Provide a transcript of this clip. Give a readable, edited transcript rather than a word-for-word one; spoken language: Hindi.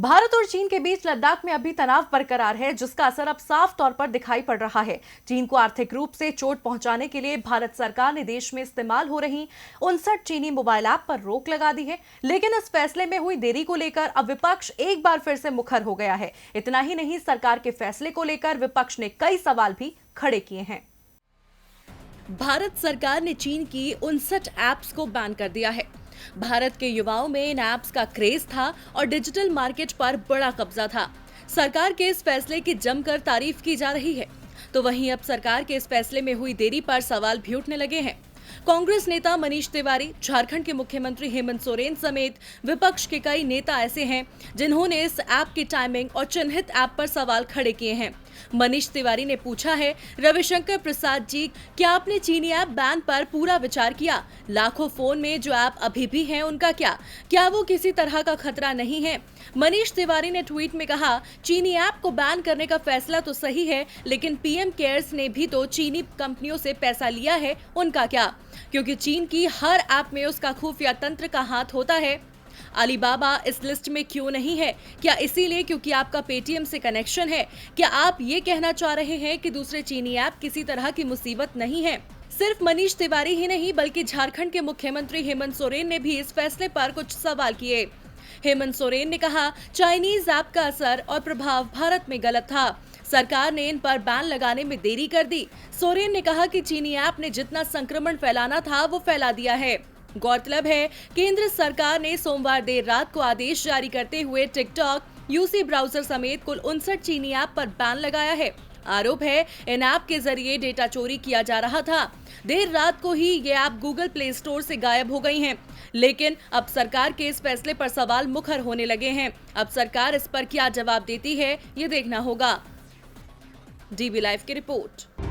भारत और चीन के बीच लद्दाख में अभी तनाव बरकरार है, जिसका असर अब साफ तौर पर दिखाई पड़ रहा है। चीन को आर्थिक रूप से चोट पहुंचाने के लिए भारत सरकार ने देश में इस्तेमाल हो रही 59 चीनी मोबाइल ऐप पर रोक लगा दी है। लेकिन इस फैसले में हुई देरी को लेकर अब विपक्ष एक बार फिर से मुखर हो गया है। इतना ही नहीं, सरकार के फैसले को लेकर विपक्ष ने कई सवाल भी खड़े किए हैं। भारत सरकार ने चीन की 59 ऐप्स को बैन कर दिया है। भारत के युवाओं में इन ऐप्स का क्रेज था और डिजिटल मार्केट पर बड़ा कब्जा था। सरकार के इस फैसले की जमकर तारीफ की जा रही है, तो वहीं अब सरकार के इस फैसले में हुई देरी पर सवाल भी उठने लगे हैं। कांग्रेस नेता मनीष तिवारी, झारखंड के मुख्यमंत्री हेमंत सोरेन समेत विपक्ष के कई नेता ऐसे हैं जिन्होंने इस ऐप की टाइमिंग और चिन्हित ऐप पर सवाल खड़े किए हैं। मनीष तिवारी ने पूछा है, रविशंकर प्रसाद जी, क्या आपने चीनी ऐप बैन पर पूरा विचार किया? लाखों फोन में जो ऐप अभी भी हैं, उनका क्या वो किसी तरह का खतरा नहीं है? मनीष तिवारी ने ट्वीट में कहा, चीनी ऐप को बैन करने का फैसला तो सही है, लेकिन पीएम केयर्स ने भी तो चीनी कंपनियों से पैसा लिया है, उनका क्या? क्योंकि चीन की हर ऐप में उसका खुफिया तंत्र का हाथ होता है। अलीबाबा इस लिस्ट में क्यों नहीं है? क्या इसीलिए क्योंकि आपका पेटीएम से कनेक्शन है? क्या आप ये कहना चाह रहे हैं कि दूसरे चीनी ऐप किसी तरह की मुसीबत नहीं है? सिर्फ मनीष तिवारी ही नहीं, बल्कि झारखंड के मुख्यमंत्री हेमंत सोरेन ने भी इस फैसले पर कुछ सवाल किए। हेमंत सोरेन ने कहा, चाइनीज ऐप का असर और प्रभाव भारत में गलत था। सरकार ने इन पर बैन लगाने में देरी कर दी। सोरेन ने कहा कि चीनी ऐप ने जितना संक्रमण फैलाना था वो फैला दिया है। गौरतलब है, केंद्र सरकार ने सोमवार देर रात को आदेश जारी करते हुए टिकटॉक, यूसी ब्राउजर समेत कुल 59 चीनी ऐप पर बैन लगाया है। आरोप है, इन ऐप के जरिए डेटा चोरी किया जा रहा था। देर रात को ही ये ऐप गूगल प्ले स्टोर से गायब हो गई हैं। लेकिन अब सरकार के इस फैसले पर सवाल मुखर होने लगे हैं। अब सरकार इस पर क्या जवाब देती है, ये देखना होगा। डीबी लाइव की रिपोर्ट।